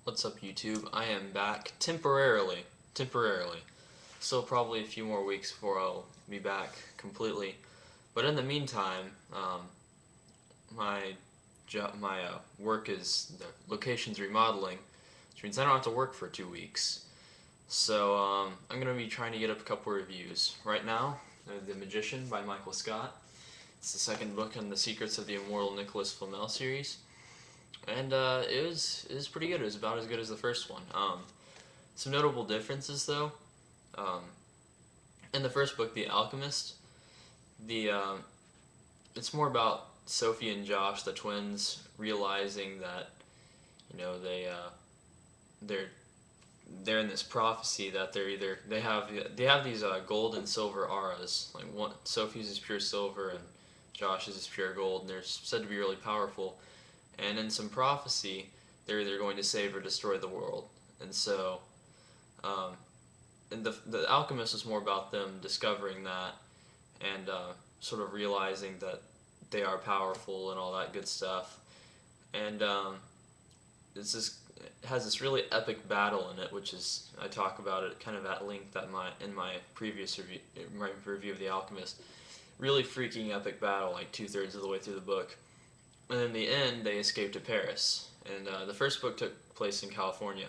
What's up, YouTube? I am back temporarily. Still probably a few more weeks before I'll be back completely. But in the meantime, my work is the location's remodeling, which means I don't have to work for 2 weeks. So I'm gonna be trying to get up a couple reviews. Right now, The Magician by Michael Scott. It's the second book in the Secrets of the Immortal Nicholas Flamel series. And it was pretty good. It was about as good as the first one. Some notable differences though. Um, in the first book, The Alchemist, the it's more about Sophie and Josh, the twins, realizing that they're they're in this prophecy that they have these gold and silver auras. Like one, Sophie's is pure silver and Josh's is pure gold, and they're said to be really powerful. And in some prophecy, they're either going to save or destroy the world. And so, um, and the Alchemist is more about them discovering that and sort of realizing that they are powerful and all that good stuff. And it has this really epic battle in it, which is I talk about it kind of at length in my previous review of The Alchemist. Really freaking epic battle, like 2/3 of the way through the book. And in the end, they escape to Paris. And the first book took place in California,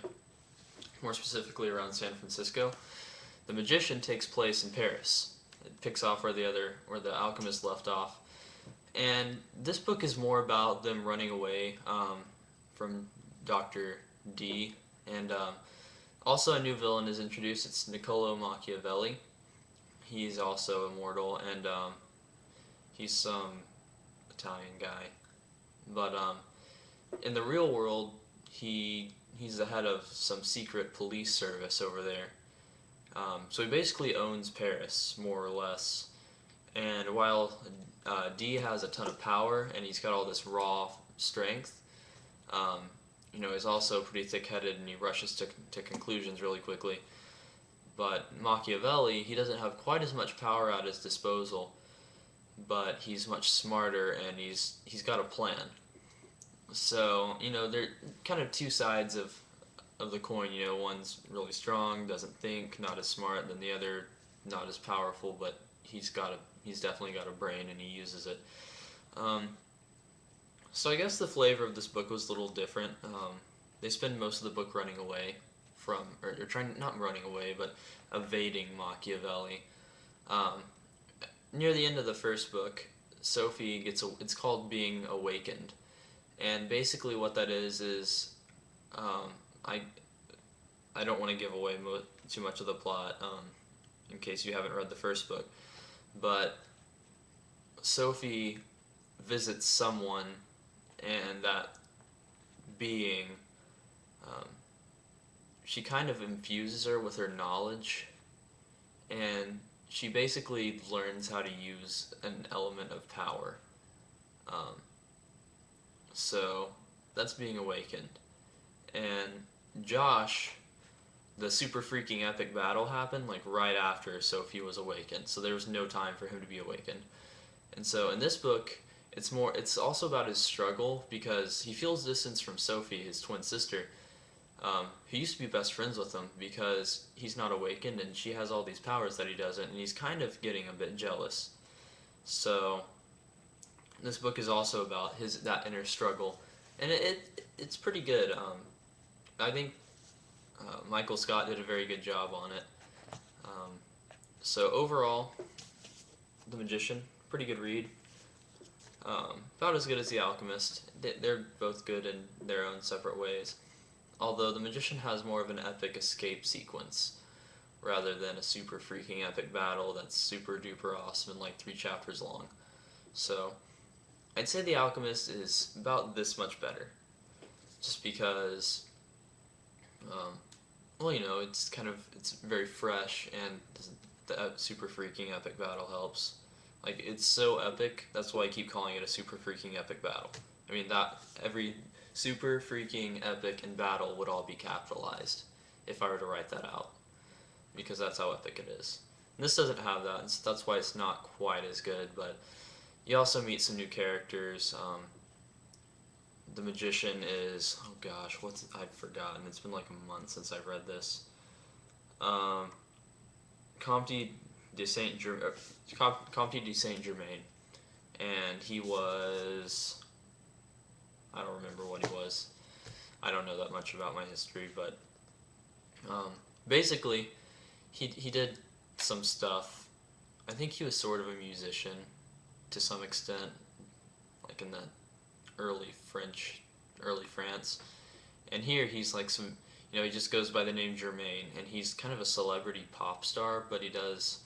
more specifically around San Francisco. The Magician takes place in Paris. It picks off where the Alchemist left off. And this book is more about them running away from Dr. D. And also a new villain is introduced. It's Niccolo Machiavelli. He's also immortal, and he's some Italian guy. But in the real world, he's the head of some secret police service over there. So he basically owns Paris, more or less. And while D has a ton of power and he's got all this raw strength, he's also pretty thick-headed and he rushes to conclusions really quickly. But Machiavelli, he doesn't have quite as much power at his disposal, but he's much smarter and he's got a plan. So, they're kind of two sides of the coin. One's really strong, doesn't think, not as smart, than the other, not as powerful, but he's definitely got a brain and he uses it. So I guess the flavor of this book was a little different. They spend most of the book running away from, or trying, not running away, but evading Machiavelli. Near the end of the first book, Sophie it's called being awakened. And basically what that is I don't want to give away too much of the plot in case you haven't read the first book, but Sophie visits someone, and that being, she kind of infuses her with her knowledge, and she basically learns how to use an element of power. So that's being awakened. And Josh, the super freaking epic battle happened like right after Sophie was awakened, so there was no time for him to be awakened. And so in this book, it's also about his struggle, because he feels distance from Sophie, his twin sister, who used to be best friends with him, because he's not awakened and she has all these powers that he doesn't, and he's kind of getting a bit jealous. So this book is also about that inner struggle, and it's pretty good. I think Michael Scott did a very good job on it. So overall, The Magician, pretty good read. About as good as The Alchemist. They're both good in their own separate ways. Although The Magician has more of an epic escape sequence, rather than a super freaking epic battle that's super duper awesome and like 3 chapters long. So I'd say The Alchemist is about this much better. Just because, it's very fresh, and the super freaking epic battle helps. Like, it's so epic, that's why I keep calling it a super freaking epic battle. I mean, every super freaking epic and battle would all be capitalized if I were to write that out, because that's how epic it is. And this doesn't have that, and that's why it's not quite as good, but you also meet some new characters. the magician is, oh gosh, I've forgotten. It's been like a month since I've read this. Comte de Comte de Saint Germain, and he was, I don't remember what he was. I don't know that much about my history, but basically, he did some stuff. I think he was sort of a musician to some extent, like in the early France. And here he's like some, he just goes by the name Germain, and he's kind of a celebrity pop star, but he does,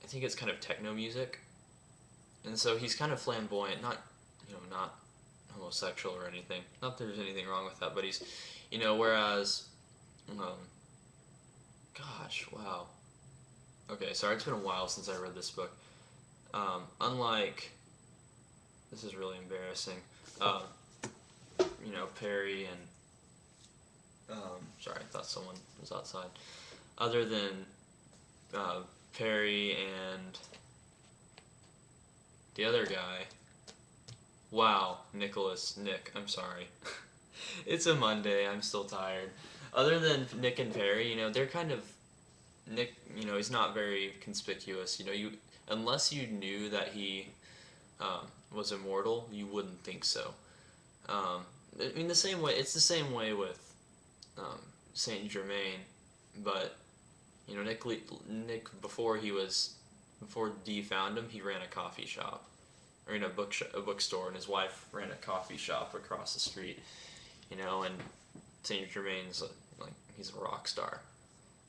I think it's kind of techno music. And so he's kind of flamboyant, not homosexual or anything. Not that there's anything wrong with that, but he's, whereas, gosh, wow. Okay, sorry, it's been a while since I read this book. Unlike, this is really embarrassing, Perry and, sorry, I thought someone was outside. Other than Perry and the other guy, wow, Nick, I'm sorry. It's a Monday, I'm still tired. Other than Nick and Perry, they're kind of, Nick, he's not very conspicuous. Unless you knew that he was immortal, you wouldn't think so. I mean, it's the same way with Saint Germain, but Nick before Dee found him, he ran a coffee shop, or a bookstore, and his wife ran a coffee shop across the street. And Saint Germain's like he's a rock star,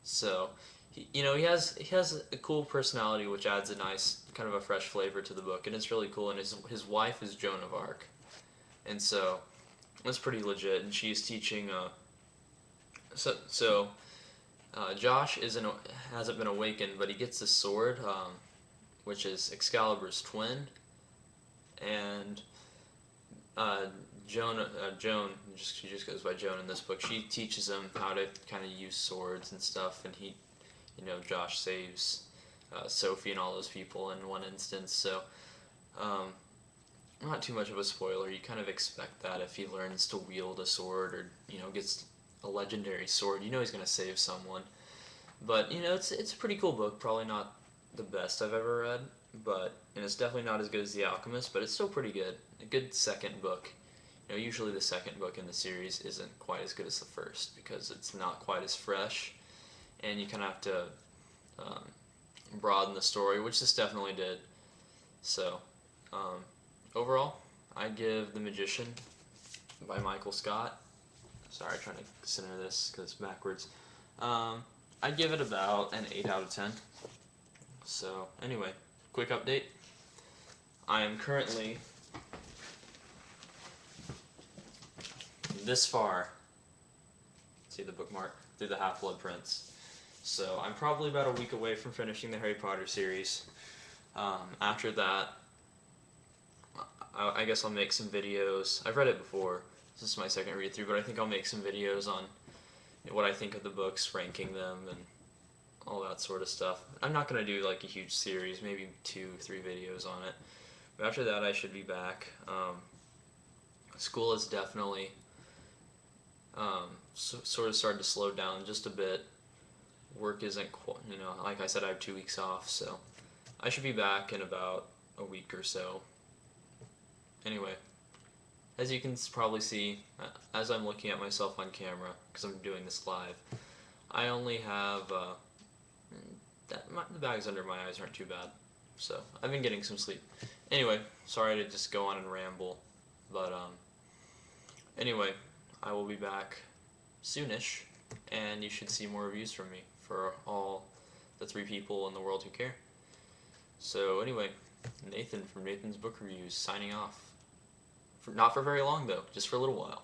so he has a cool personality, which adds a nice kind of a fresh flavor to the book, and it's really cool. And his wife is Joan of Arc, and so that's pretty legit. And she's teaching. Josh hasn't been awakened, but he gets this sword, which is Excalibur's twin, and Joan, she just goes by Joan in this book. She teaches him how to kind of use swords and stuff, and Josh saves Sophie and all those people in one instance. So, not too much of a spoiler. You kind of expect that if he learns to wield a sword, or gets a legendary sword, he's going to save someone. But it's a pretty cool book. Probably not the best I've ever read, and it's definitely not as good as The Alchemist, but it's still pretty good. A good second book. Usually the second book in the series isn't quite as good as the first because it's not quite as fresh, and you kind of have to broaden the story, which this definitely did. So, overall, I give The Magician by Michael Scott. Sorry, I'm trying to center this because it's backwards. I'd give it about an 8 out of 10. So, anyway, quick update. I am currently this far, see the bookmark, through the Half-Blood Prince. So I'm probably about a week away from finishing the Harry Potter series. After that, I guess I'll make some videos. I've read it before. This is my second read through, but I think I'll make some videos on what I think of the books, ranking them, and all that sort of stuff. I'm not going to do like a huge series, maybe 2-3 videos on it. But after that, I should be back. School is definitely sort of started to slow down just a bit. Work isn't quite, like I said, I have 2 weeks off, so I should be back in about a week or so. Anyway, as you can probably see, as I'm looking at myself on camera, because I'm doing this live, I only have, the bags under my eyes aren't too bad, so I've been getting some sleep. Anyway, sorry to just go on and ramble, but anyway, I will be back soonish, and you should see more reviews from me for all the 3 people in the world who care. So anyway, Nathan from Nathan's Book Reviews signing off. Not for very long though, just for a little while.